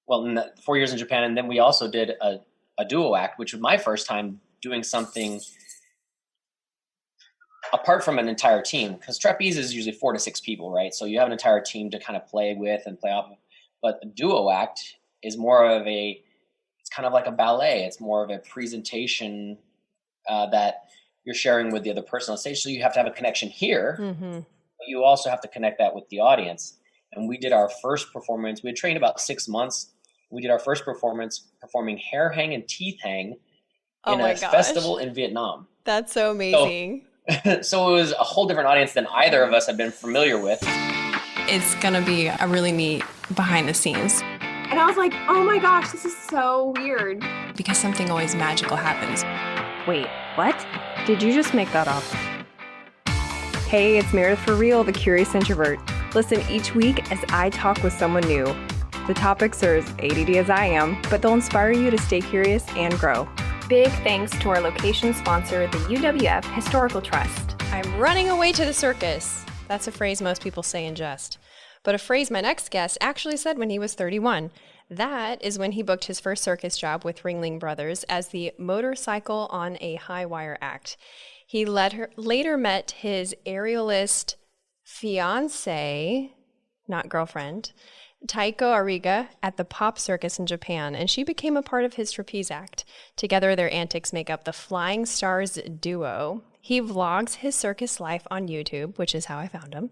4 years in Japan. And then we also did a duo act, which was my first time doing something apart from an entire team, because trapeze is usually 4 to 6 people, right? So you have an entire team to kind of play with and play off of. But the duo act is more of it's kind of like a ballet. It's more of a presentation that you're sharing with the other person on stage. So you have to have a connection here, but you also have to connect that with the audience. And we did our first performance. We had trained about 6 months. We did our first performance performing hair hang and teeth hang in a festival in Vietnam. That's so amazing. So it was a whole different audience than either of us had been familiar with. It's going to be a really neat behind the scenes. And I was like, oh my gosh, this is so weird. Because something always magical happens. Wait, what? Did you just make that up? Hey, it's Meredith for Real, the Curious Introvert. Listen each week as I talk with someone new. The topics are as ADD as I am, but they'll inspire you to stay curious and grow. Big thanks to our location sponsor, the UWF Historical Trust. I'm running away to the circus. That's a phrase most people say in jest. But a phrase my next guest actually said when he was 31. That is when he booked his first circus job with Ringling Brothers as the motorcycle on a high wire act. He later met his aerialist fiancée, not girlfriend, Taeko Ariga, at the Pop Circus in Japan, and she became a part of his trapeze act. Together, their antics make up the Flying Stars duo. He vlogs his circus life on YouTube, which is how I found him.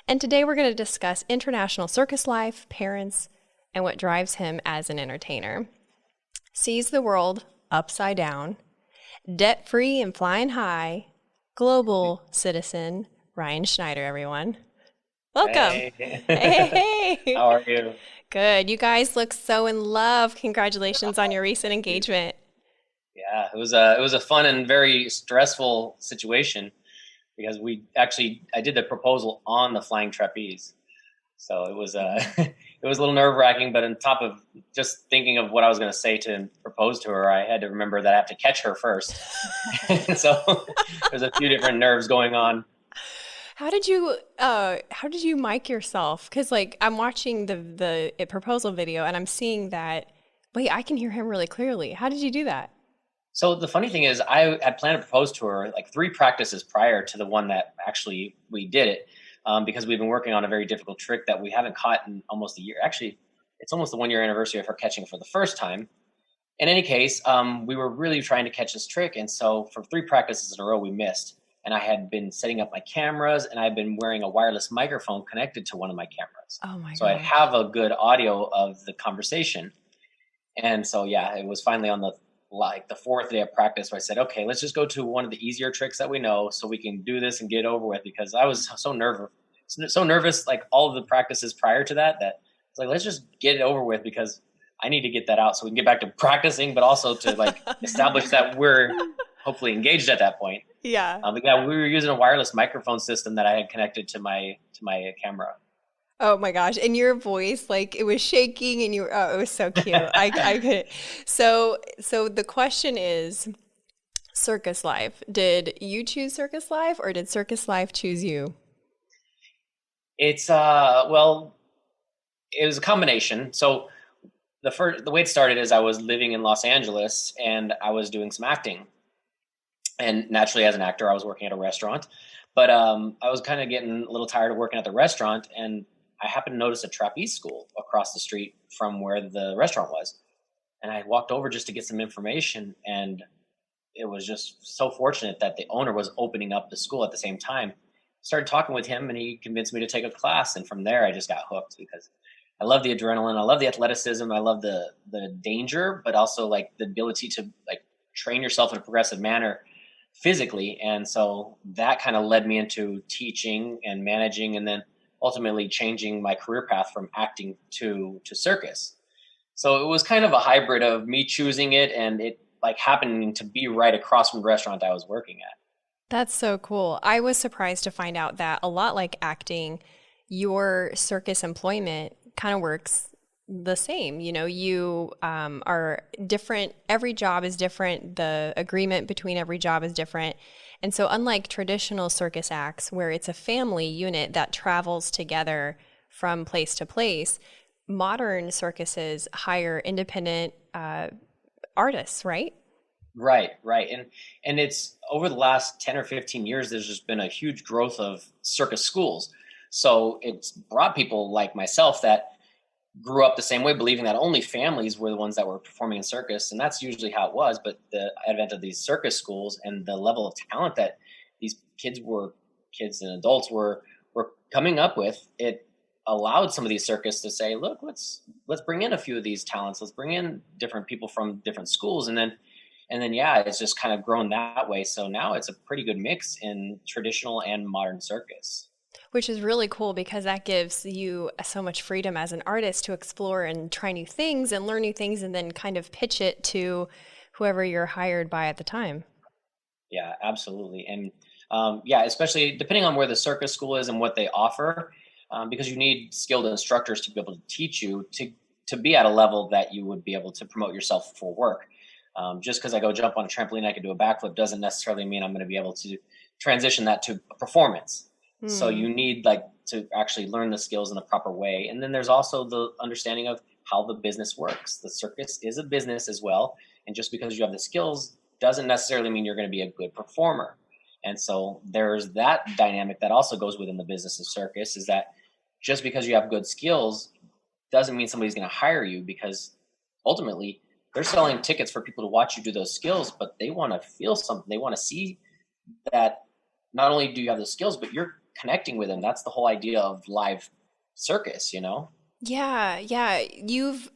And today we're going to discuss international circus life, parents, and what drives him as an entertainer. Sees the world upside down, debt-free and flying high, global citizen, Ryan Schneider, everyone. Welcome. Hey. How are you? Good. You guys look so in love. Congratulations on your recent engagement. Yeah, it was a fun and very stressful situation because I did the proposal on the flying trapeze. So it was it was a little nerve-wracking, but on top of just thinking of what I was going to say to propose to her, I had to remember that I have to catch her first. So there's a few different nerves going on. How did you mic yourself? Because I'm watching the proposal video and I'm seeing that, wait, I can hear him really clearly. How did you do that? So the funny thing is I had planned to propose to her 3 practices prior to the one that actually we did it. Because we've been working on a very difficult trick that we haven't caught in almost a year. Actually, it's almost the 1-year anniversary of her catching for the first time. In any case, we were really trying to catch this trick. And so for 3 practices in a row, we missed. And I had been setting up my cameras and I've been wearing a wireless microphone connected to one of my cameras. Oh my God. So I have a good audio of the conversation. And so, yeah, it was finally on the 4th day of practice where I said, okay, let's just go to one of the easier tricks that we know so we can do this and get it over with, because I was so nervous, all of the practices prior to that it's let's just get it over with because I need to get that out so we can get back to practicing, but also to establish that we're hopefully engaged at that point. Yeah. We were using a wireless microphone system that I had connected to my camera. Oh my gosh. And your voice, it was shaking and it was so cute. I could. So the question is, circus life. Did you choose circus life or did circus life choose you? It's, it was a combination. So the way it started is I was living in Los Angeles and I was doing some acting. And naturally, as an actor, I was working at a restaurant. But I was kind of getting a little tired of working at the restaurant, and I happened to notice a trapeze school across the street from where the restaurant was. And I walked over just to get some information, and it was just so fortunate that the owner was opening up the school at the same time. Started talking with him, and he convinced me to take a class. And from there, I just got hooked because I love the adrenaline. I love the athleticism. I love the danger, but also the ability to train yourself in a progressive manner physically. And so that kind of led me into teaching and managing, and then ultimately changing my career path from acting to circus. So it was kind of a hybrid of me choosing it and it happening to be right across from the restaurant I was working at. That's so cool. I was surprised to find out that a lot like acting, your circus employment kind of works the same. You are different. Every job is different. The agreement between every job is different. And so unlike traditional circus acts where it's a family unit that travels together from place to place, modern circuses hire independent artists, right? Right, right. And it's over the last 10 or 15 years, there's just been a huge growth of circus schools. So it's brought people like myself that grew up the same way, believing that only families were the ones that were performing in circus, and that's usually how it was. But the advent of these circus schools and the level of talent that these kids and adults were coming up with, it allowed some of these circus to say, look, let's bring in a few of these talents, let's bring in different people from different schools, and then yeah, it's just kind of grown that way. So now it's a pretty good mix in traditional and modern circus. Which is really cool because that gives you so much freedom as an artist to explore and try new things and learn new things and then kind of pitch it to whoever you're hired by at the time. Yeah, absolutely. And yeah, especially depending on where the circus school is and what they offer, because you need skilled instructors to be able to teach you to be at a level that you would be able to promote yourself for work. Just because I go jump on a trampoline, I can do a backflip, doesn't necessarily mean I'm going to be able to transition that to a performance. So you need to actually learn the skills in the proper way. And then there's also the understanding of how the business works. The circus is a business as well. And just because you have the skills doesn't necessarily mean you're going to be a good performer. And so there's that dynamic that also goes within the business of circus, is that just because you have good skills doesn't mean somebody's going to hire you, because ultimately they're selling tickets for people to watch you do those skills, but they want to feel something. They want to see that not only do you have the skills, but you're connecting with them. That's the whole idea of live circus, you know? Yeah, yeah. You've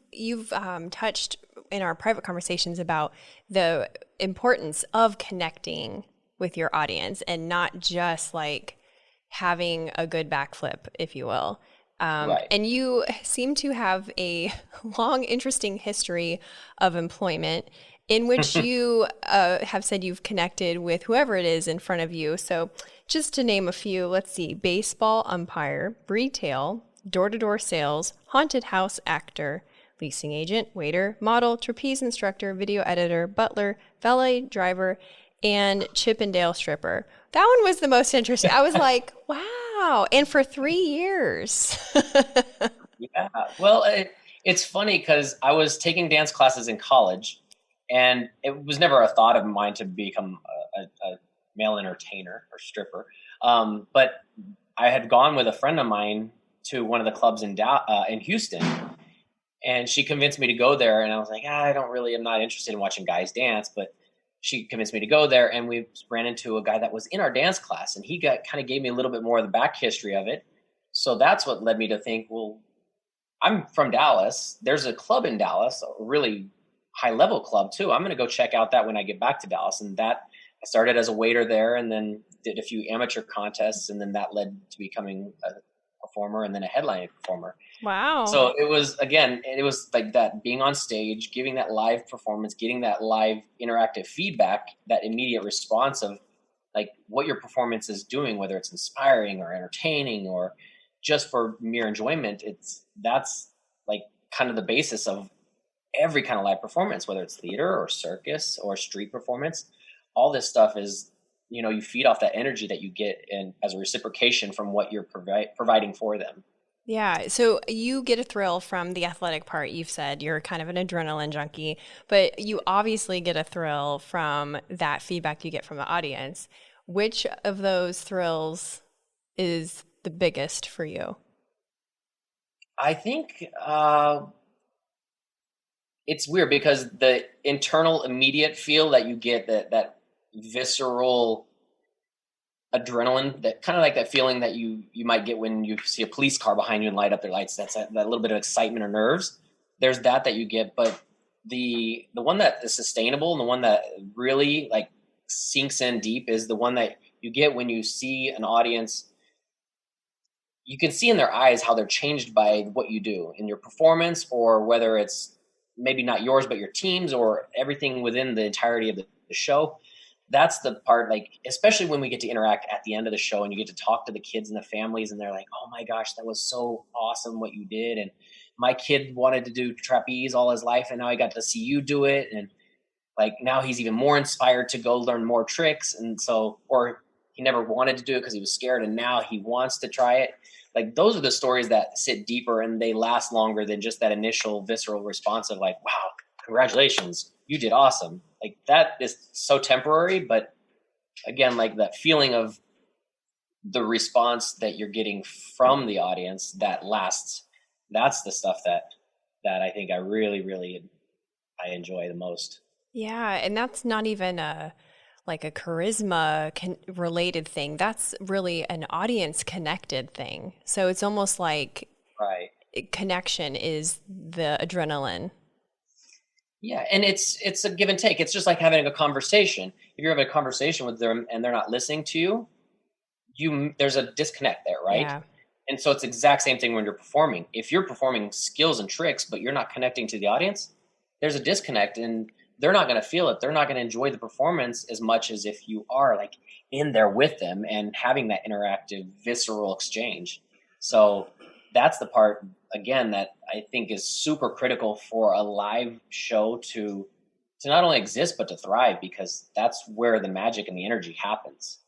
touched in our private conversations about the importance of connecting with your audience and not just like having a good backflip, if you will. Right. And you seem to have a long, interesting history of employment in which you have said you've connected with whoever it is in front of you. So just to name a few, let's see: baseball umpire, retail, door-to-door sales, haunted house actor, leasing agent, waiter, model, trapeze instructor, video editor, butler, valet driver, and Chippendale stripper. That one was the most interesting. I was like, wow. And for 3 years. Yeah. Well, it's funny because I was taking dance classes in college, and it was never a thought of mine to become a male entertainer or stripper. But I had gone with a friend of mine to one of the clubs in Houston, and she convinced me to go there. And I was like, I'm not interested in watching guys dance, but she convinced me to go there, and we ran into a guy that was in our dance class, and he kind of gave me a little bit more of the back history of it. So that's what led me to think, well, I'm from Dallas. There's a club in Dallas, a really high level club too. I'm going to go check out that when I get back to Dallas. And that I started as a waiter there, and then did a few amateur contests, and then that led to becoming a performer and then a headlining performer. Wow. So it was like that, being on stage, giving that live performance, getting that live interactive feedback, that immediate response of like what your performance is doing, whether it's inspiring or entertaining or just for mere enjoyment. That's like kind of the basis of every kind of live performance, whether it's theater or circus or street performance. All this stuff is, you feed off that energy that you get and as a reciprocation from what you're providing for them. Yeah. So you get a thrill from the athletic part. You've said you're kind of an adrenaline junkie, but you obviously get a thrill from that feedback you get from the audience. Which of those thrills is the biggest for you? I think it's weird because the internal immediate feel that you get, that visceral adrenaline, that kind of like that feeling that you might get when you see a police car behind you and light up their lights. That's that little bit of excitement or nerves. There's that you get, but the one that is sustainable and the one that really like sinks in deep is the one that you get when you see an audience. You can see in their eyes how they're changed by what you do in your performance, or whether it's maybe not yours but your team's, or everything within the entirety of the show. That's the part, like, especially when we get to interact at the end of the show and you get to talk to the kids and the families, and they're like, oh my gosh, that was so awesome what you did. And my kid wanted to do trapeze all his life, and now I got to see you do it. And like, now he's even more inspired to go learn more tricks. And so, or he never wanted to do it because he was scared, and now he wants to try it. like those are the stories that sit deeper and they last longer than just that initial visceral response of like, wow, congratulations, you did awesome. Like that is so temporary, but again, like that feeling of the response that you're getting from the audience that lasts, that's the stuff that I think I really I enjoy the most. Yeah, and that's not even a like a charisma related thing. That's really an audience connected thing. So it's almost like Right. connection is the adrenaline. Yeah, and it's a give and take. It's just like having a conversation. If you're having a conversation with them and they're not listening to you, there's a disconnect there, right? Yeah. And so it's the exact same thing when you're performing. If you're performing skills and tricks, but you're not connecting to the audience, there's a disconnect and they're not going to feel it. They're not going to enjoy the performance as much as if you are like in there with them and having that interactive, visceral exchange. So that's the part, again, that I think is super critical for a live show to not only exist, but to thrive, because that's where the magic and the energy happens.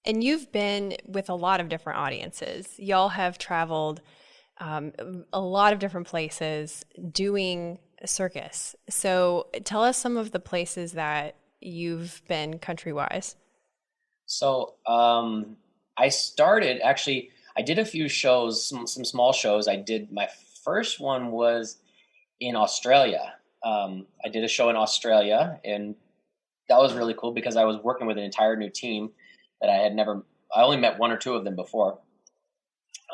And you've been with a lot of different audiences. Y'all have traveled a lot of different places doing a circus. So tell us some of the places that you've been country-wise. So I started, actually, I did a few shows, some small shows. My first one was in Australia. I did a show in Australia, and that was really cool because I was working with an entire new team that I only met one or two of them before.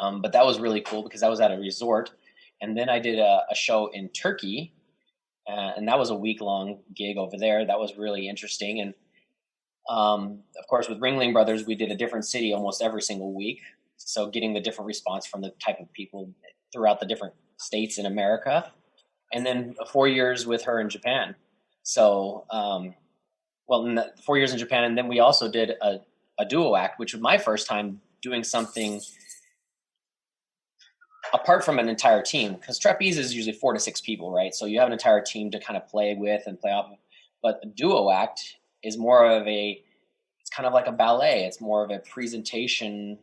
But that was really cool because I was at a resort. And then I did a show in Turkey, and that was a week-long gig over there. That was really interesting. And of course, with Ringling Brothers, we did a different city almost every single week. So getting the different response from the type of people throughout the different states in America. And then 4 years with her in Japan. So, 4 years in Japan. And then we also did a duo act, which was my first time doing something apart from an entire team, because trapeze is usually 4 to 6 people, right? So you have an entire team to kind of play with and play off of. But a duo act is more of it's kind of like a ballet. It's more of a presentation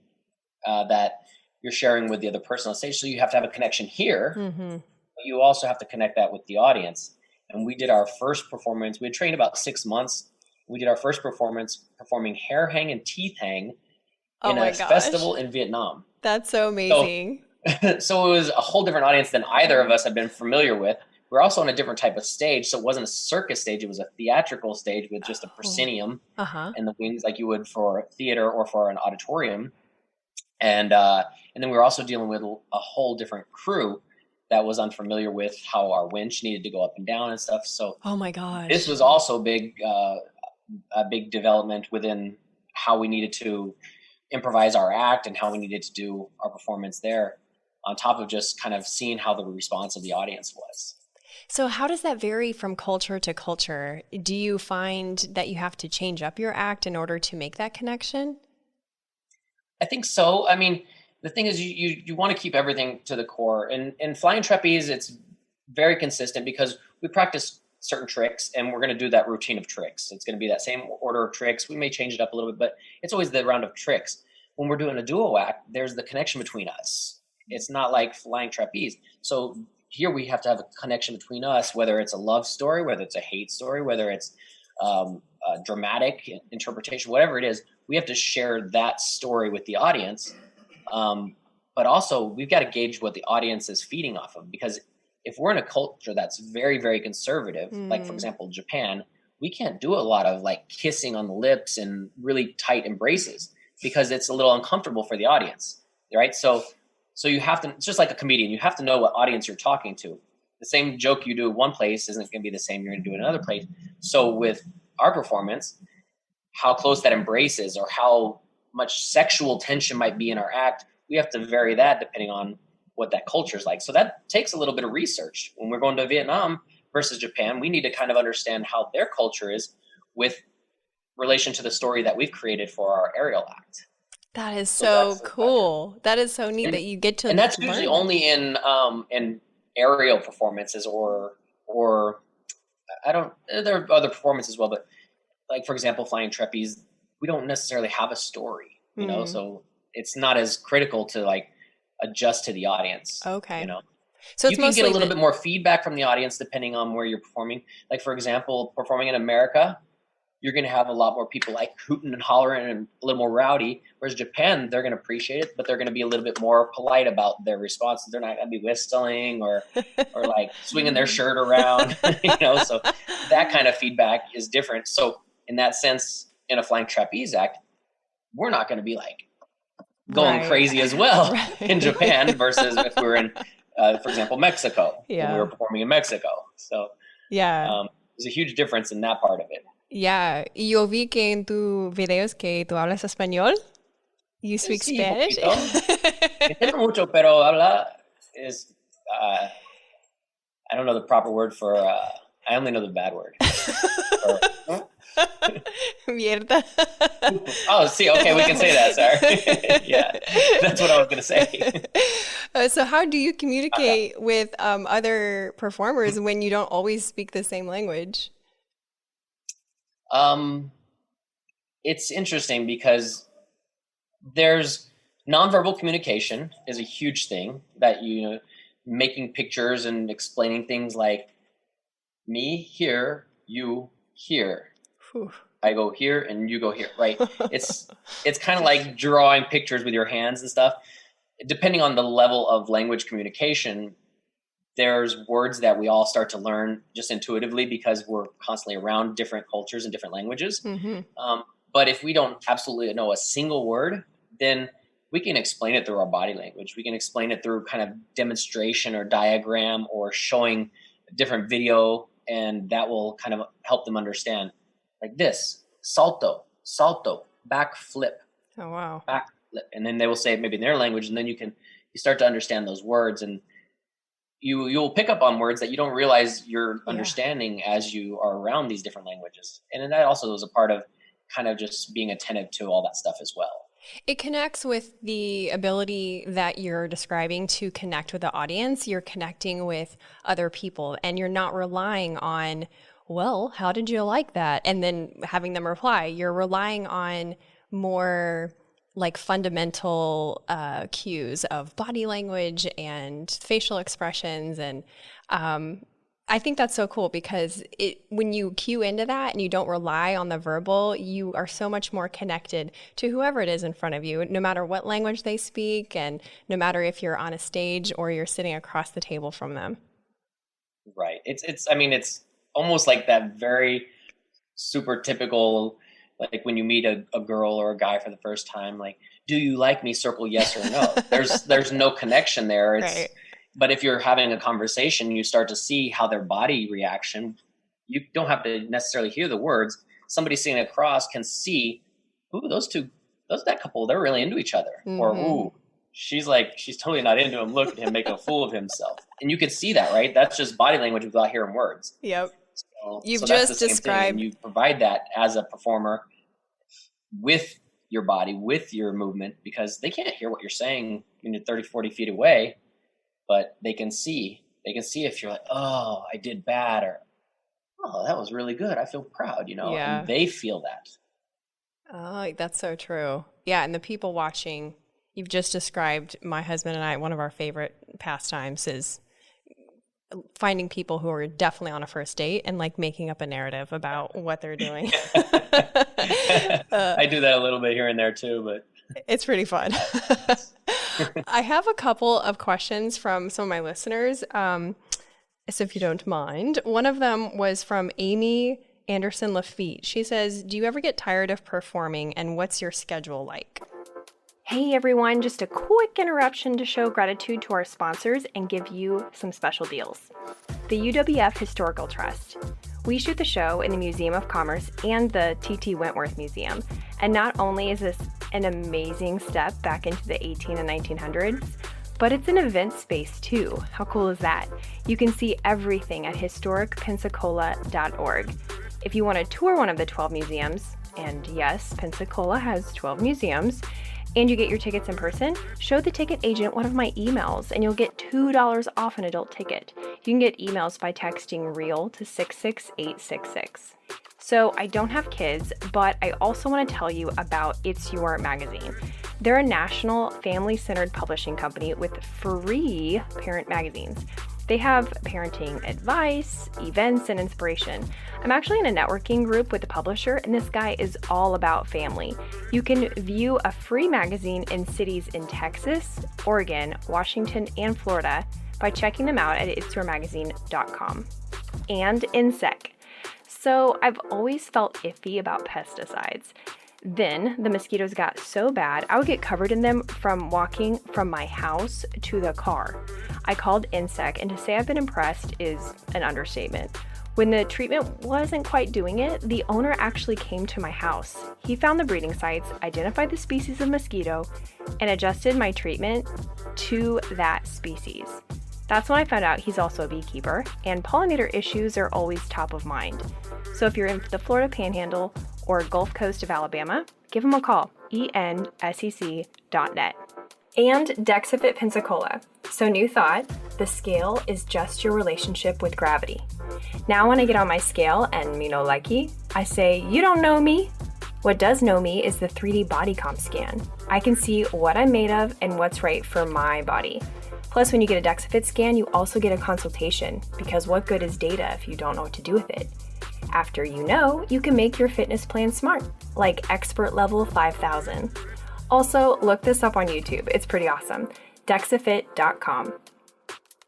that you're sharing with the other person on stage. So you have to have a connection here, but you also have to connect that with the audience. And we did our first performance. We had trained about 6 months. We did our first performance performing hair hang and teeth hang in a festival in Vietnam. That's so amazing. So it was a whole different audience than either of us had been familiar with. We're also on a different type of stage. So it wasn't a circus stage. It was a theatrical stage with just a proscenium and the wings like you would for theater or for an auditorium. And then we were also dealing with a whole different crew that was unfamiliar with how our winch needed to go up and down and stuff. So oh my gosh, this was also a big development within how we needed to improvise our act and how we needed to do our performance there, on top of just kind of seeing how the response of the audience was. So how does that vary from culture to culture? Do you find that you have to change up your act in order to make that connection? I think so. I mean, the thing is you want to keep everything to the core. And in flying trapeze, it's very consistent because we practice certain tricks and we're going to do that routine of tricks. It's going to be that same order of tricks. We may change it up a little bit, but it's always the round of tricks. When we're doing a duo act, there's the connection between us. It's not like flying trapeze. So here we have to have a connection between us, whether it's a love story, whether it's a hate story, whether it's a dramatic interpretation, whatever it is, we have to share that story with the audience. But also we've got to gauge what the audience is feeding off of, because if we're in a culture that's very, very conservative, like for example, Japan, we can't do a lot of like kissing on the lips and really tight embraces because it's a little uncomfortable for the audience, right? So you have to, it's just like a comedian, you have to know what audience you're talking to. The same joke you do in one place isn't going to be the same you're going to do in another place. So with our performance, how close that embrace is or how much sexual tension might be in our act, we have to vary that depending on what that culture is like. So that takes a little bit of research. When we're going to Vietnam versus Japan, we need to kind of understand how their culture is with relation to the story that we've created for our aerial act. That is so cool. That is so neat that you get to and that's usually only in aerial performances or I don't, there are other performances as well, but like for example, flying trapeze, we don't necessarily have a story, you know, so it's not as critical to like adjust to the audience. Okay. You know, So you it's can get a mostly little bit more feedback from the audience depending on where you're performing. Like, for example, performing in America, you're going to have a lot more people like hooting and hollering and a little more rowdy. Whereas Japan, they're going to appreciate it, but they're going to be a little bit more polite about their responses. They're not going to be whistling or like swinging their shirt around, you know. So that kind of feedback is different. So in that sense, in a flying trapeze act, we're not going to be like going crazy as well in Japan versus if we were in, for example, Mexico, when we were performing in Mexico. So there's a huge difference in that part of it. Yeah, yo vi que en tus videos que tú hablas español. You speak Spanish. Entiendo mucho, pero habla is I don't know the proper word for. I only know the bad word. Mierda. Oh, see, okay, we can say that. Sorry. Yeah, that's what I was going to say. So, how do you communicate with other performers when you don't always speak the same language? It's interesting because there's nonverbal communication is a huge thing that, you know, making pictures and explaining things like me here, you here. Whew. I go here and you go here, right? It's kind of like drawing pictures with your hands and stuff. Depending on the level of language communication, there's words that we all start to learn just intuitively because we're constantly around different cultures and different languages. Mm-hmm. But if we don't absolutely know a single word, then we can explain it through our body language. We can explain it through kind of demonstration or diagram or showing a different video, and that will kind of help them understand. Like this, salto, back flip. Oh, wow. Back flip. And then they will say it maybe in their language, and then you start to understand those words, and you'll pick up on words that you don't realize you're understanding as you are around these different languages. And then that also is a part of kind of just being attentive to all that stuff as well. It connects with the ability that you're describing to connect with the audience. You're connecting with other people, and you're not relying on, well, how did you like that? And then having them reply. You're relying on more like fundamental cues of body language and facial expressions. And I think that's so cool because when you cue into that and you don't rely on the verbal, you are so much more connected to whoever it is in front of you, no matter what language they speak and no matter if you're on a stage or you're sitting across the table from them. Right. I mean, it's almost like that very super typical, like when you meet a girl or a guy for the first time, like, do you like me? Circle yes or no. There's no connection there. Right. But if you're having a conversation, you start to see how their body reaction, you don't have to necessarily hear the words. Somebody sitting across can see, ooh, that couple, they're really into each other. Mm-hmm. Or, ooh, she's totally not into him. Look at him making a fool of himself. And you can see that, right? That's just body language without hearing words. Yep. So You've that's just the same described. thing. And you provide that as a performer with your body, with your movement, because they can't hear what you're saying when you're 30, 40 feet away. But they can see if you're like, oh, I did bad, or, oh, that was really good. I feel proud, you know, and they feel that. Oh, that's so true. Yeah. And the people watching, you've just described my husband and I, one of our favorite pastimes is finding people who are definitely on a first date and like making up a narrative about what they're doing. I do that a little bit here and there too, but it's pretty fun. I have a couple of questions from some of my listeners, so if you don't mind. One of them was from Amy Anderson Lafitte. She says, do you ever get tired of performing, and what's your schedule like? Hey everyone, just a quick interruption to show gratitude to our sponsors and give you some special deals. The UWF Historical Trust. We shoot the show in the Museum of Commerce and the T.T. Wentworth Museum. And not only is this an amazing step back into the 18 and 1900s, but it's an event space too. How cool is that? You can see everything at historicpensacola.org. If you want to tour one of the 12 museums, and yes, Pensacola has 12 museums, and you get your tickets in person, show the ticket agent one of my emails and you'll get $2 off an adult ticket. You can get emails by texting REAL to 66866. So I don't have kids, but I also want to tell you about It's Your magazine. They're a national family-centered publishing company with free parent magazines. They have parenting advice, events, and inspiration. I'm actually in a networking group with the publisher, and this guy is all about family. You can view a free magazine in cities in Texas, Oregon, Washington, and Florida by checking them out at itsyourmagazine.com. And INSEC. So I've always felt iffy about pesticides. Then the mosquitoes got so bad, I would get covered in them from walking from my house to the car. I called INSEC, and to say I've been impressed is an understatement. When the treatment wasn't quite doing it, the owner actually came to my house. He found the breeding sites, identified the species of mosquito, and adjusted my treatment to that species. That's when I found out he's also a beekeeper, and pollinator issues are always top of mind. So if you're in the Florida Panhandle or Gulf Coast of Alabama, give him a call, ensec.net. And Dexafit Pensacola. So new thought, the scale is just your relationship with gravity. Now when I get on my scale and me no likey, I say, you don't know me. What does know me is the 3D body comp scan. I can see what I'm made of and what's right for my body. Plus, when you get a Dexafit scan, you also get a consultation, because what good is data if you don't know what to do with it? After you know, you can make your fitness plan smart, like Expert Level 5000. Also, look this up on YouTube. It's pretty awesome. Dexafit.com.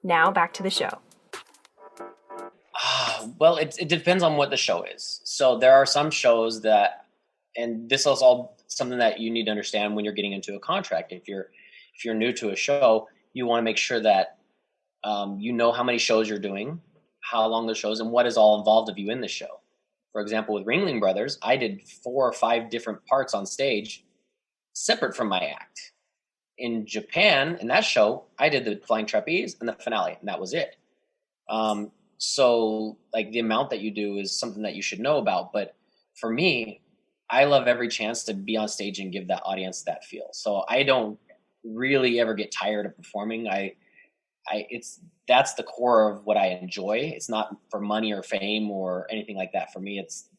Now back to the show. Well, it depends on what the show is. So there are some shows that, and this is all something that you need to understand when you're getting into a contract. If you're new to a show, you want to make sure that you know how many shows you're doing, how long the shows, and what is all involved of you in the show. For example, with Ringling Brothers, I did 4 or 5 different parts on stage separate from my act. In Japan, in that show, I did the flying trapeze and the finale, and that was it. So like the amount that you do is something that you should know about. But for me, I love every chance to be on stage and give that audience that feel. So I don't really ever get tired of performing. That's the core of what I enjoy. It's not for money or fame or anything like that. For me, it's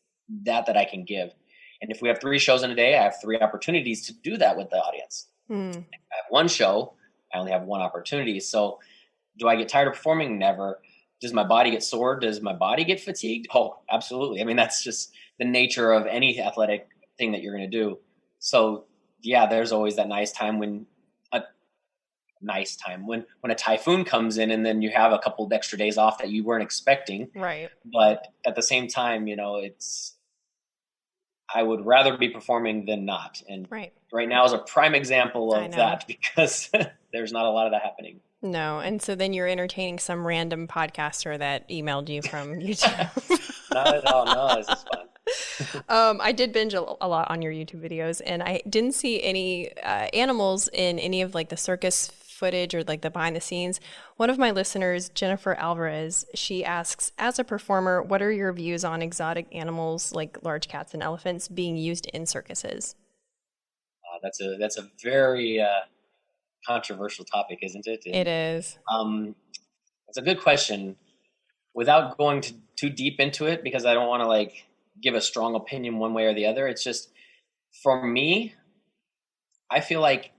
that I can give. And if we have 3 shows in a day, I have 3 opportunities to do that with the audience. If I have 1 show, I only have 1 opportunity. So do I get tired of performing? Never. Does my body get sore? Does my body get fatigued? Oh, absolutely. I mean, that's just the nature of any athletic thing that you're going to do. So yeah, there's always that nice time when a typhoon comes in, and then you have a couple of extra days off that you weren't expecting. Right. But at the same time, I would rather be performing than not. And right now is a prime example of that, because there's not a lot of that happening. No. And so then you're entertaining some random podcaster that emailed you from YouTube. Not at all. No, this is fun. I did binge a lot on your YouTube videos, and I didn't see any animals in any of like the circus footage or like the behind the scenes. One of my listeners, Jennifer Alvarez, she asks, as a performer, what are your views on exotic animals like large cats and elephants being used in circuses? That's a very controversial topic, isn't it? It is. It's a good question. Without going too deep into it, because I don't want to give a strong opinion one way or the other. It's just, for me, I feel like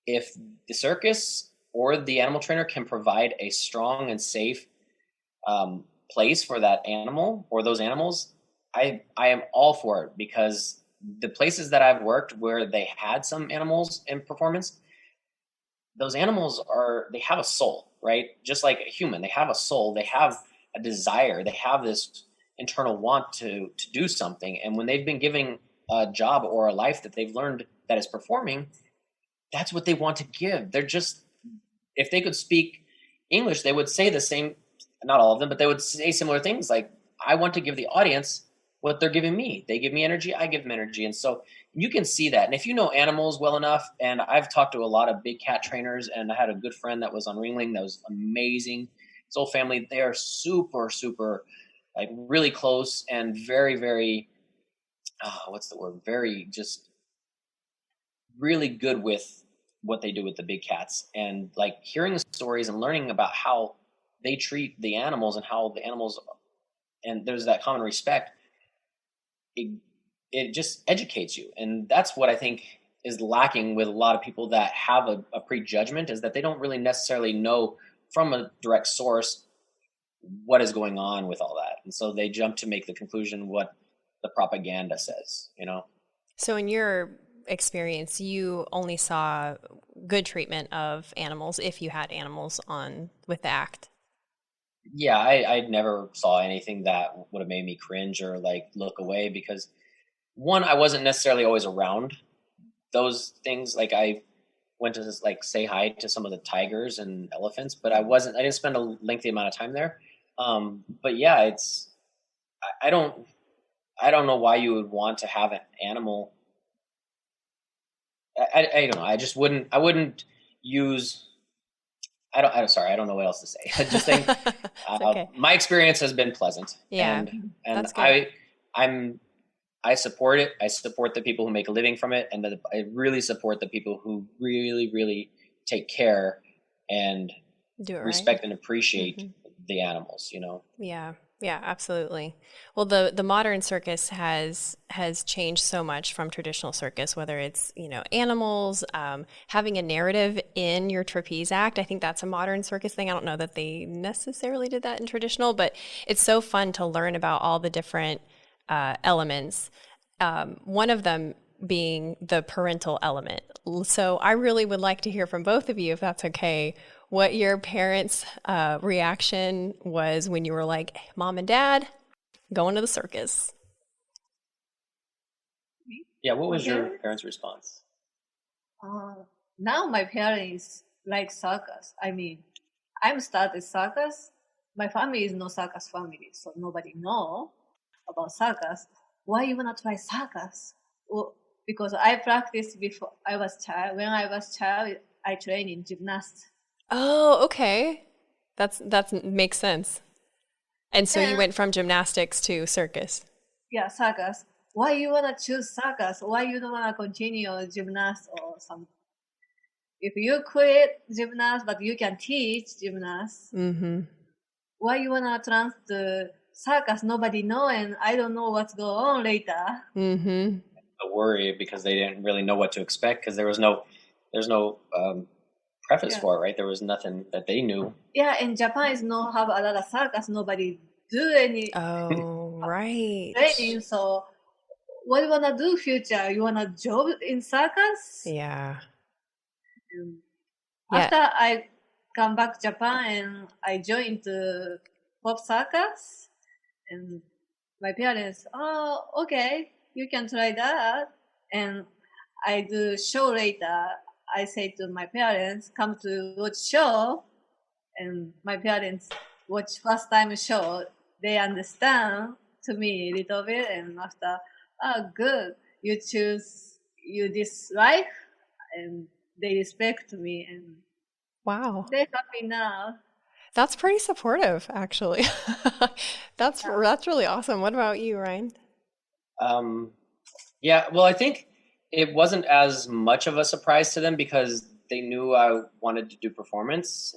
if the circus or the animal trainer can provide a strong and safe place for that animal or those animals, I am all for it, because the places that I've worked where they had some animals in performance, those animals they have a soul, right? Just like a human, they have a soul, they have a desire, they have this internal want to do something. And when they've been given a job or a life that they've learned that is performing, that's what they want to give. They're just, if they could speak English, they would say the same, not all of them, but they would say similar things like, I want to give the audience what they're giving me. They give me energy, I give them energy. And so you can see that. And if you know animals well enough, and I've talked to a lot of big cat trainers, and I had a good friend that was on Ringling that was amazing. His whole family, they are super, super, really close and very, very, very just really good with what they do with the big cats. And hearing the stories and learning about how they treat the animals and how the animals, and there's that common respect, it just educates you. And that's what I think is lacking with a lot of people that have a prejudgment is that they don't really necessarily know from a direct source what is going on with all that. And so they jump to make the conclusion what the propaganda says, you know? So in your experience, you only saw good treatment of animals if you had animals on with the act. Yeah, I never saw anything that would have made me cringe or like look away because one, I wasn't necessarily always around those things. Like I went to just like say hi to some of the tigers and elephants, but I didn't spend a lengthy amount of time there. But yeah, I don't know why you would want to have an animal. I don't know. I wouldn't use, I'm sorry. I don't know what else to say. I just think okay. My experience has been pleasant. Yeah, and that's good. I support it. I support the people who make a living from it, and I really support the people who really, really take care and Do it respect right. and appreciate the animals. You know. Yeah. Yeah, absolutely. Well, the modern circus has changed so much from traditional circus, whether it's, animals, having a narrative in your trapeze act. I think that's a modern circus thing. I don't know that they necessarily did that in traditional, but it's so fun to learn about all the different elements. One of them being the parental element. So I really would like to hear from both of you, if that's okay, what your parents' reaction was when you were like, Mom and Dad, going to the circus. Yeah, what was your parents' response? Now my parents like circus. I mean, I'm started circus. My family is no circus family, so nobody know about circus. Why you wanna try circus? Well, because I practiced before I was child. When I was child, I trained in gymnast. Oh, okay. That makes sense. And so you went from gymnastics to circus. Yeah, circus. Why you wanna choose circus? Why you don't wanna continue gymnast or something? If you quit gymnast, but you can teach gymnast, why you wanna transfer circus? Nobody know, and I don't know what's going on later. A worry because they didn't really know what to expect because there's no preface for it, right? There was nothing that they knew. Yeah, in Japan is no have a lot of circus. Nobody do any right training. So what do you wanna do future? You wanna job in circus? Yeah. After I come back Japan and I joined the pop circus, and my parents, oh, okay, you can try that. And I do show later. I say to my parents, come to watch show. And my parents watch first time show. They understand to me a little bit. And after, good, you choose this life. And they respect me. And wow, they're happy now. That's pretty supportive, actually. That's really awesome. What about you, Ryan? Yeah, well, I think it wasn't as much of a surprise to them because they knew I wanted to do performance.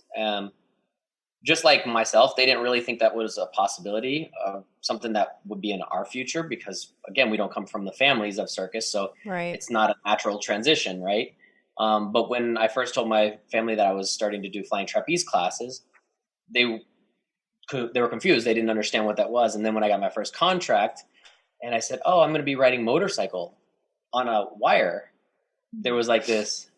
Just like myself, they didn't really think that was a possibility of something that would be in our future because, again, we don't come from the families of circus, so it's not a natural transition, right? But when I first told my family that I was starting to do flying trapeze classes, they were confused. They didn't understand what that was. And then when I got my first contract and I said, oh, I'm going to be riding motorcycle on a wire, there was like this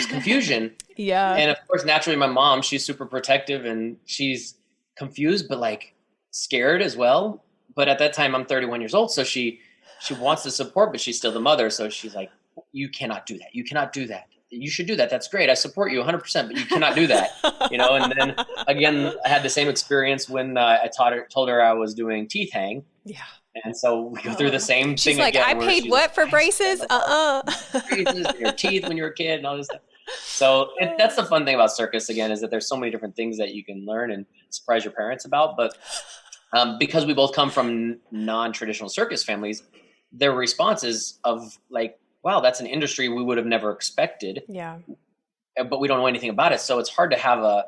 confusion. Yeah. And of course, naturally, my mom, she's super protective and she's confused, but like scared as well. But at that time, I'm 31 years old. So she wants the support, but she's still the mother. So she's like, you cannot do that. You cannot do that. You should do that. That's great. I support you 100%, but you cannot do that. And then again, I had the same experience when I told her I was doing teeth hang. Yeah. And so we go through the same She's thing like, again. I paid what for braces? Braces and your teeth when you were a kid and all this stuff. So that's the fun thing about circus, again, is that there's so many different things that you can learn and surprise your parents about. But because we both come from non-traditional circus families, their response is of like, wow, that's an industry we would have never expected. Yeah. But we don't know anything about it. So it's hard to have a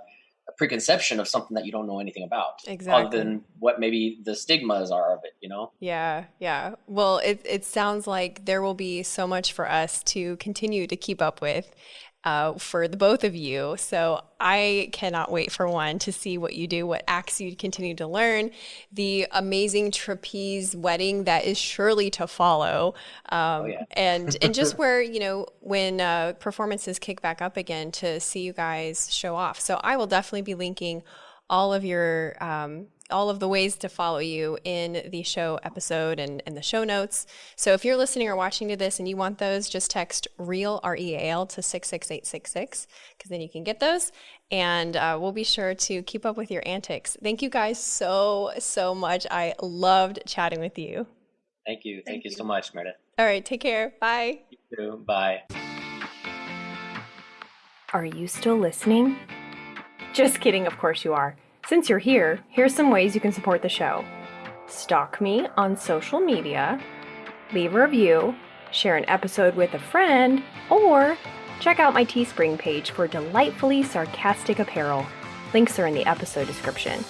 preconception of something that you don't know anything about. Exactly. Other than what maybe the stigmas are of it, you know? Yeah, yeah. Well, it sounds like there will be so much for us to continue to keep up with for the both of you. So I cannot wait for one to see what you do, what acts you continue to learn, the amazing trapeze wedding that is surely to follow, Oh yeah. and just where, you know, when performances kick back up again to see you guys show off. So I will definitely be linking all of your all of the ways to follow you in the show episode and the show notes. So if you're listening or watching to this and you want those, just text REAL, REAL, to 66866, because then you can get those. And we'll be sure to keep up with your antics. Thank you guys so, so much. I loved chatting with you. Thank you. Thank you so much, Meredith. All right, take care. Bye. You too. Bye. Are you still listening? Just kidding, of course you are. Since you're here, here's some ways you can support the show. Stalk me on social media, leave a review, share an episode with a friend, or check out my Teespring page for delightfully sarcastic apparel. Links are in the episode description.